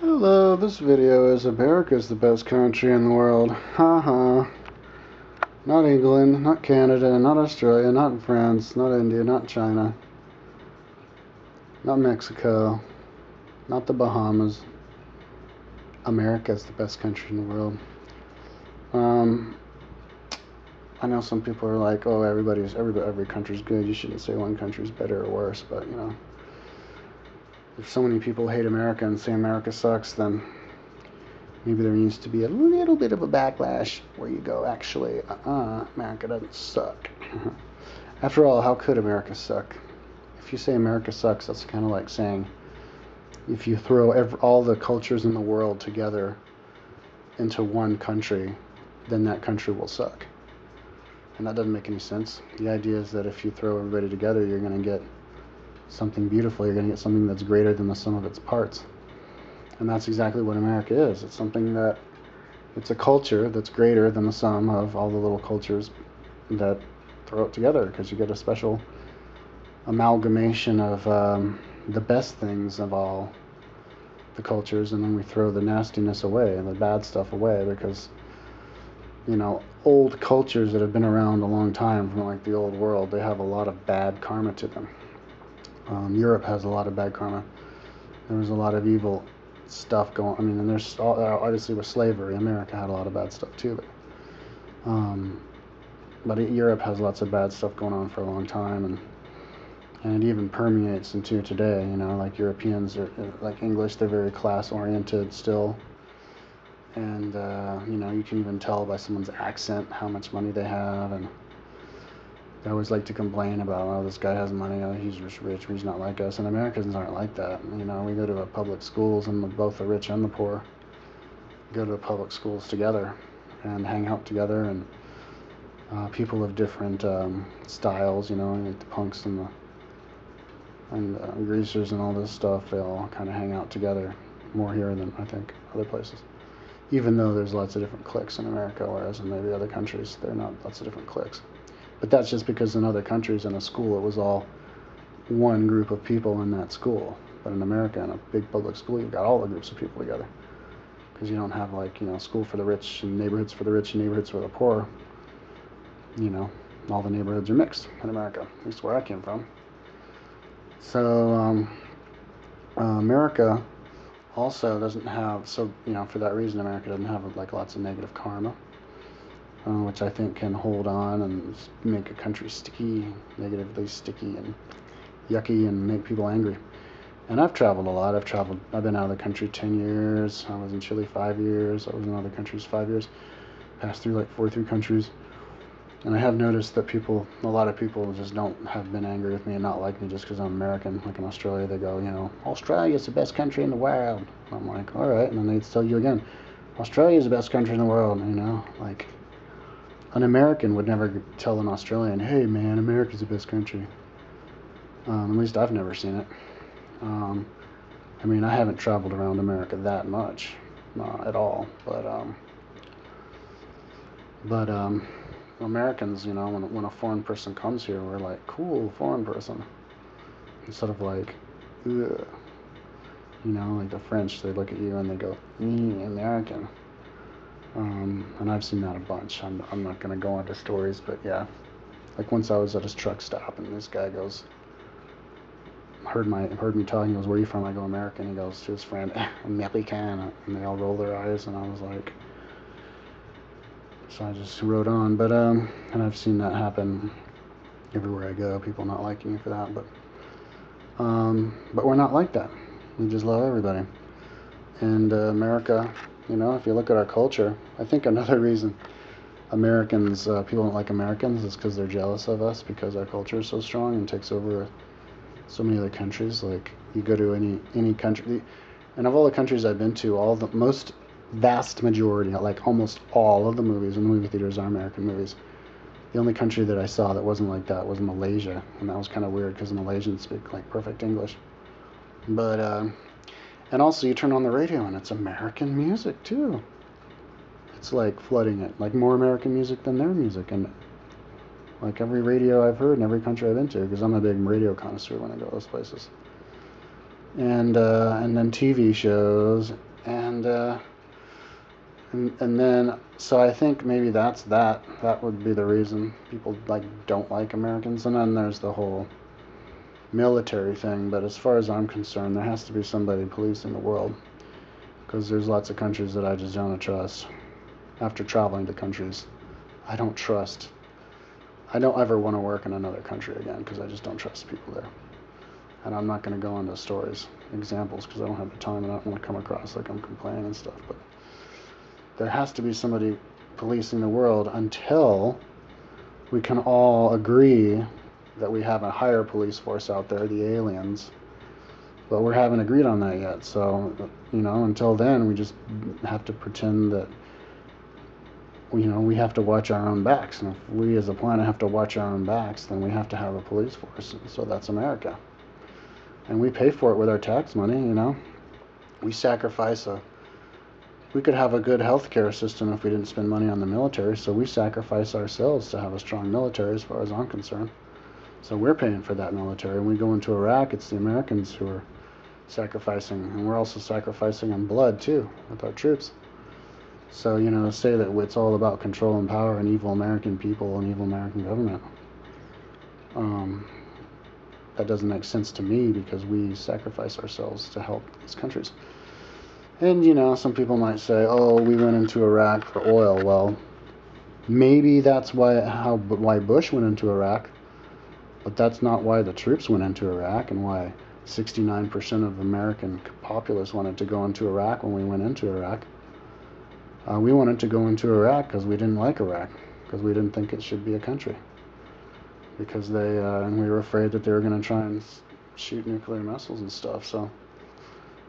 Hello, this video is America's the best country in the world. Haha. Not England, not Canada, not Australia, not France, not India, not China, not Mexico, not the Bahamas. America's the best country in the world. Um, I know some people are like, oh, every country's good. You shouldn't say one country's better or worse. But if so many people hate America and say America sucks, then maybe there needs to be a little bit of a backlash where you go, actually, America doesn't suck. After all, how could America suck? If you say America sucks, that's kind of like saying if you throw all the cultures in the world together into one country, then that country will suck. And that doesn't make any sense. The idea is that if you throw everybody together, you're going to get something beautiful. You're going to get something that's greater than the sum of its parts. And that's exactly what America is. It's a culture that's greater than the sum of all the little cultures that throw it together, because you get a special amalgamation of the best things of all the cultures, and then we throw the nastiness away and the bad stuff away, because old cultures that have been around a long time, from like the old world, they have a lot of bad karma to them. Europe has a lot of bad karma. There was a lot of evil stuff going. And there's obviously with slavery, America had a lot of bad stuff too. But Europe has lots of bad stuff going on for a long time, and it even permeates into today. Like Europeans are like English; they're very class oriented still, and you can even tell by someone's accent how much money they have, and they always like to complain about, oh, this guy has money, oh, he's just rich, he's not like us. And Americans aren't like that. We go to public schools, and both the rich and the poor go to the public schools together and hang out together, and people of different styles, like the punks and the greasers and all this stuff, they all kind of hang out together more here than I think other places. Even though there's lots of different cliques in America, whereas in maybe other countries there are not lots of different cliques. But that's just because in other countries in a school it was all one group of people in that school. But in America, in a big public school, you've got all the groups of people together. Because you don't have school for the rich and neighborhoods for the rich and neighborhoods for the poor. All the neighborhoods are mixed in America, at least where I came from. So America also doesn't have, for that reason, America doesn't have lots of negative karma. Which I think can hold on and make a country negatively sticky and yucky, and make people angry. And I've traveled a lot. I've been out of the country 10 years. I was in Chile 5 years. I was in other countries 5 years. Passed through 43 countries. And I have noticed that a lot of people just have been angry with me and not like me just because I'm American. Like in Australia, they go, Australia's the best country in the world. I'm like, all right. And then they tell you again, Australia's the best country in the world. An American would never tell an Australian, hey man, America's the best country. At least I've never seen it. I haven't traveled around America that much, at all. But Americans, when a foreign person comes here, we're like, cool, foreign person. Instead of like, ugh. Like the French, they look at you and they go, American. And I've seen that a bunch. I'm not going to go into stories, but yeah. Like once I was at his truck stop, and this guy goes, heard me talking, he goes, where are you from? I go, American. He goes to his friend, American, and they all roll their eyes, and I was like, so I just wrote on. But and I've seen that happen everywhere I go, people not liking me for that, but we're not like that. We just love everybody. And America, if you look at our culture, I think another reason people don't like Americans is because they're jealous of us, because our culture is so strong and takes over so many other countries. Like you go to any country, and of all the countries I've been to, vast majority, like almost all of the movies in the movie theaters are American movies. The only country that I saw that wasn't like that was Malaysia, and that was kind of weird because the Malaysians speak perfect English. But and also you turn on the radio and it's American music too. It's like flooding it, like more American music than their music, and like every radio I've heard in every country I've been to, because I'm a big radio connoisseur when I go to those places. And then TV shows, and and then, so I think maybe that would be the reason people like don't like Americans. And then there's the whole military thing. But as far as I'm concerned, there has to be somebody policing the world, because there's lots of countries that I just don't trust. After traveling to countries, I don't trust. I don't ever want to work in another country again, because I just don't trust people there. And I'm not going to go into examples, because I don't have the time, and I don't want to come across like I'm complaining and stuff. But there has to be somebody policing the world until we can all agree that we have a higher police force out there, the aliens. But we haven't agreed on that yet. So, until then, we just have to pretend that, we have to watch our own backs. And if we as a planet have to watch our own backs, then we have to have a police force. So that's America. And we pay for it with our tax money, We we could have a good healthcare system if we didn't spend money on the military, so we sacrifice ourselves to have a strong military, as far as I'm concerned. So we're paying for that military. When we go into Iraq, it's the Americans who are sacrificing, and we're also sacrificing in blood too with our troops. So, to say that it's all about control and power and evil American people and evil American government, that doesn't make sense to me, because we sacrifice ourselves to help these countries. And, some people might say, oh, we went into Iraq for oil. Well, maybe that's why Bush went into Iraq, but that's not why the troops went into Iraq, and why 69% of American populace wanted to go into Iraq when we went into Iraq. We wanted to go into Iraq because we didn't like Iraq, because we didn't think it should be a country. Because and we were afraid that they were going to try and shoot nuclear missiles and stuff, so.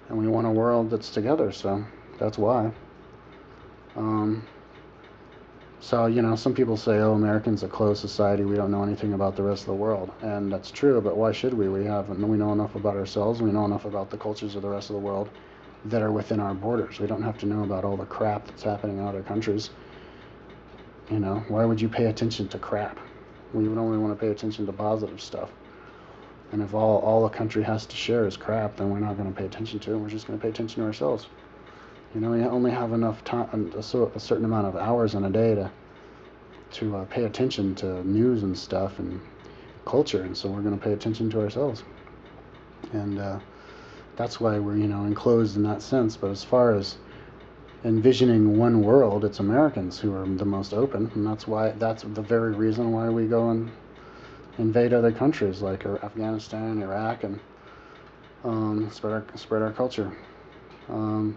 And we want a world that's together, so that's why. So, some people say, oh, Americans are a closed society, we don't know anything about the rest of the world. And that's true, but why should we? We know enough about ourselves, we know enough about the cultures of the rest of the world that are within our borders. We don't have to know about all the crap that's happening in other countries. Why would you pay attention to crap? We would only want to pay attention to positive stuff. And if all a country has to share is crap, then we're not going to pay attention to it. We're just going to pay attention to ourselves. We only have enough time, a certain amount of hours in a day to pay attention to news and stuff and culture, and so we're going to pay attention to ourselves. And that's why we're enclosed in that sense. But as far as envisioning one world, it's Americans who are the most open, and that's the very reason why we go and invade other countries like Afghanistan, Iraq, and spread our culture. I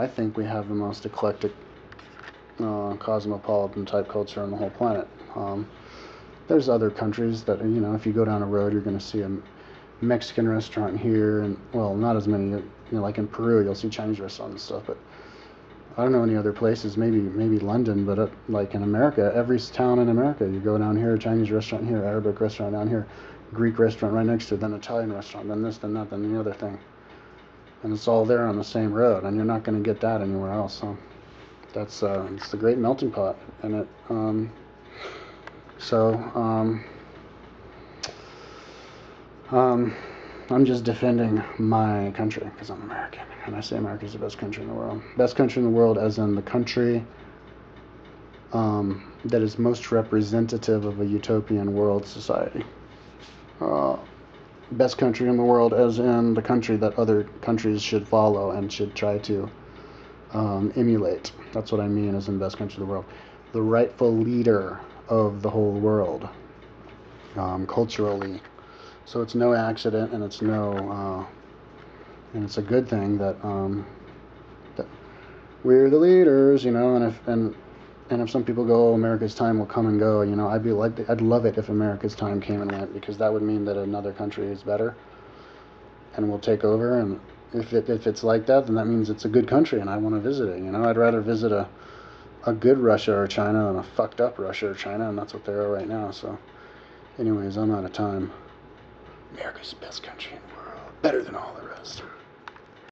think we have the most eclectic, cosmopolitan type culture on the whole planet. There's other countries that, if you go down a road, you're going to see a Mexican restaurant here, and well, not as many. Like in Peru, you'll see Chinese restaurants and stuff, but I don't know any other places. Maybe London, but like in America, every town in America, you go down here, Chinese restaurant here, Arabic restaurant down here, Greek restaurant right next to it, then Italian restaurant, then this, then that, then the other thing, and it's all there on the same road, and you're not going to get that anywhere else. So that's it's the great melting pot, and it. I'm just defending my country because I'm American, and I say America's the best country in the world. Best country in the world, as in the country that is most representative of a utopian world society. Best country in the world, as in the country that other countries should follow and should try to emulate. That's what I mean, as in best country of the world. The rightful leader of the whole world, culturally. So it's no accident, and it's and it's a good thing that we're the leaders, and if some people go, oh, America's time will come and go, I'd love it if America's time came and went, because that would mean that another country is better and will take over. And if it's like that, then that means it's a good country, and I want to visit it. I'd rather visit a good Russia or China than a fucked up Russia or China, and that's what they are right now. So, anyways, I'm out of time. America's the best country in the world, better than all the rest.